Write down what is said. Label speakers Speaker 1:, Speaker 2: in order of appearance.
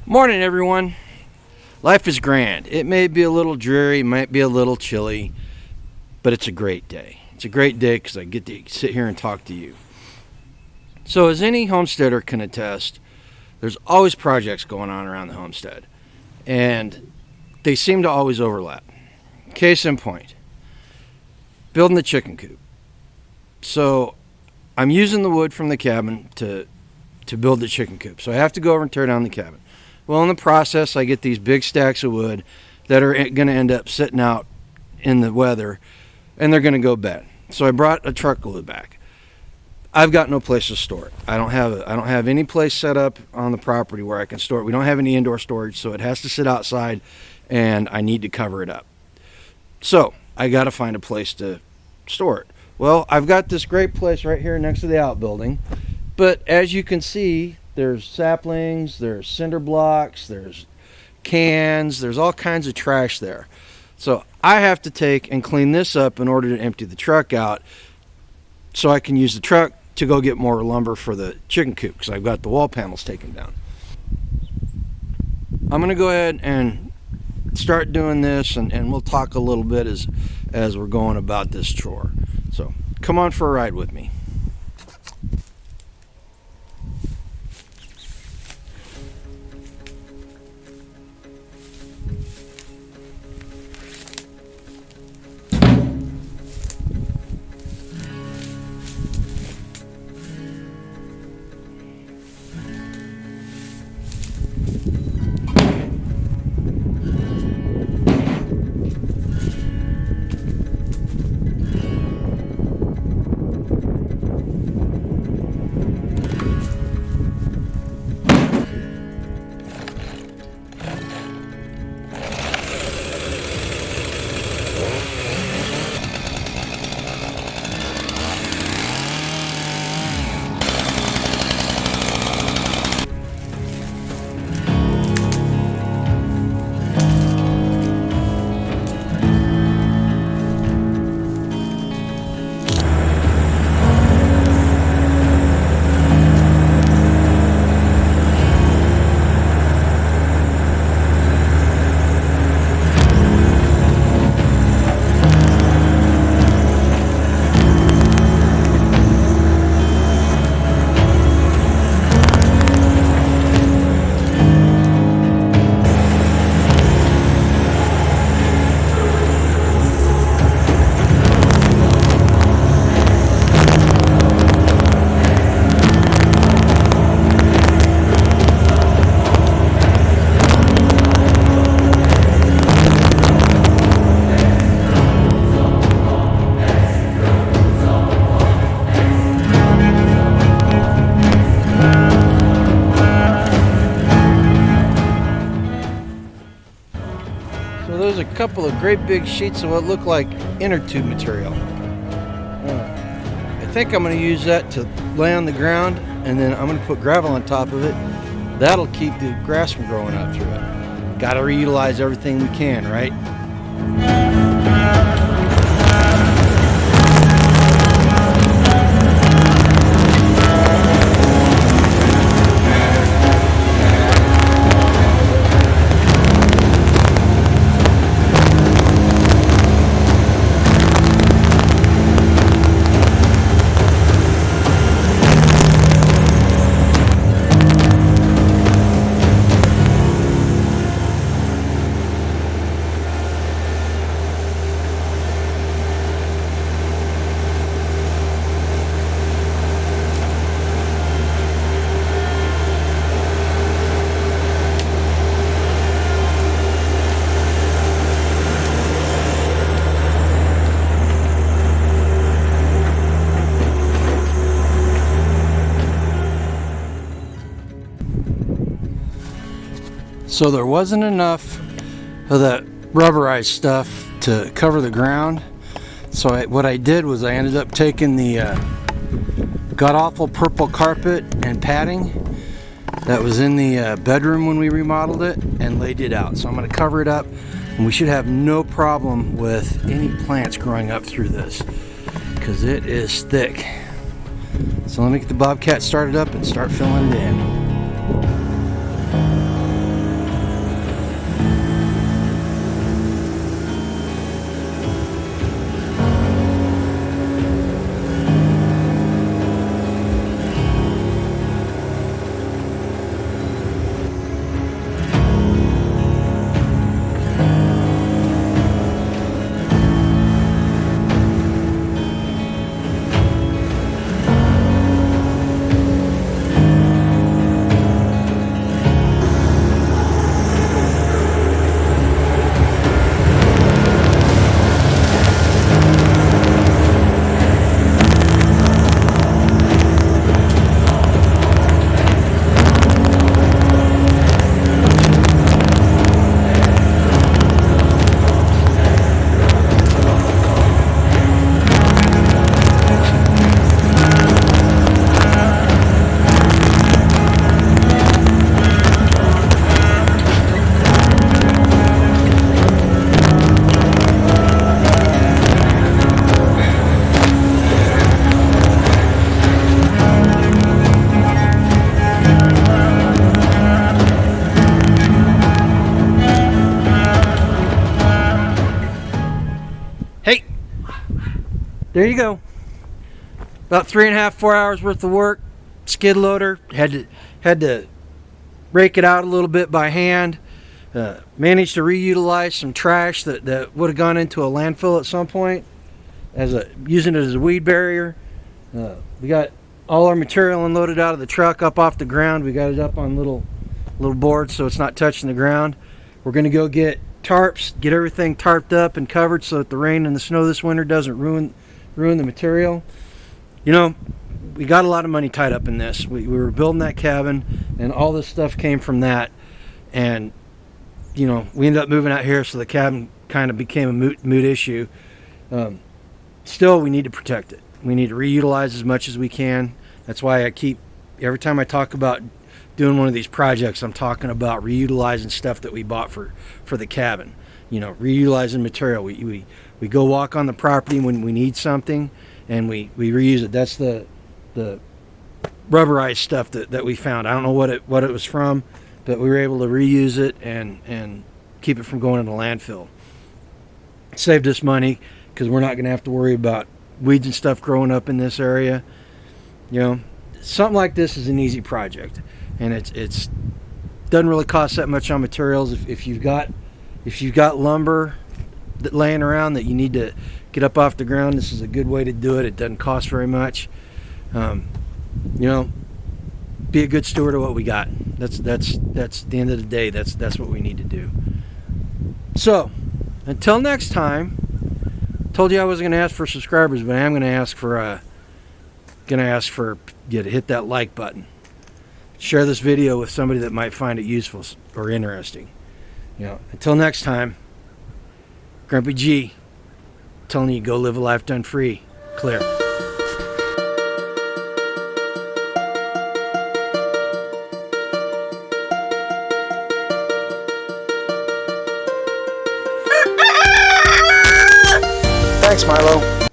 Speaker 1: Morning, everyone. Life is grand. It may be a little dreary, might be a little chilly, but it's a great day. It's a great day because I get to sit here and talk to you. So as any homesteader can attest, there's always projects going on around the homestead, and they seem to always overlap. Case in point, building the chicken coop. So I'm using the wood from the cabin to build the chicken coop. So I have to go over and tear down the cabin. Well, in the process, I get these big stacks of wood that are going to end up sitting out in the weather, and they're going to go bad. So I brought a truckload back. I've got no place to store it. I don't have any place set up on the property where I can store it. We don't have any indoor storage, so it has to sit outside, and I need to cover it up. So I got to find a place to store it. Well, I've got this great place right here next to the outbuilding, but as you can see, there's saplings, there's cinder blocks, there's cans, there's all kinds of trash there. So I have to take and clean this up in order to empty the truck out so I can use the truck to go get more lumber for the chicken coop because I've got the wall panels taken down. I'm going to go ahead and start doing this, and we'll talk a little bit as we're going about this chore. So come on for a ride with me. So there's a couple of great big sheets of what look like inner tube material. I think I'm going to use that to lay on the ground, and then I'm going to put gravel on top of it. That'll keep the grass from growing up through it. Got to reutilize everything we can, right? So there wasn't enough of that rubberized stuff to cover the ground. So what I did was I ended up taking the god-awful purple carpet and padding that was in the bedroom when we remodeled it and laid it out. So I'm going to cover it up, and we should have no problem with any plants growing up through this because it is thick. So let me get the Bobcat started up and start filling it in. there you go. About 3.5, 4 hours worth of work. Skid loader, had to rake it out a little bit by hand. Managed to reutilize some trash that would have gone into a landfill at some point, using it as a weed barrier. We got all our material unloaded out of the truck, up off the ground. We got it up on little boards so it's not touching the ground. We're going to go get tarps, get everything tarped up and covered so that the rain and the snow this winter doesn't ruin the material. You know, we got a lot of money tied up in this. We were building that cabin, and all this stuff came from that. And, you know, we ended up moving out here, so the cabin kind of became a moot issue. Still, we need to protect it. We need to reutilize as much as we can. That's why every time I talk about doing one of these projects, I'm talking about reutilizing stuff that we bought for the cabin. You know, reutilizing material. We go walk on the property when we need something, and we reuse it. That's the rubberized stuff that we found. I don't know what it was from, but we were able to reuse it and keep it from going into landfill. It saved us money because we're not going to have to worry about weeds and stuff growing up in this area. You know, something like this is an easy project, and it's doesn't really cost that much on materials. If you've got lumber laying around that you need to get up off the ground, this is a good way to do it. It doesn't cost very much. You know, be a good steward of what we got. That's the end of the day. That's what we need to do. So until next time, told you I wasn't going to ask for subscribers, but I am going to ask for you to hit that like button. Share this video with somebody that might find it useful or interesting. You know, until next time, Grumpy G telling you, go live a life done free. Clear. Thanks, Milo.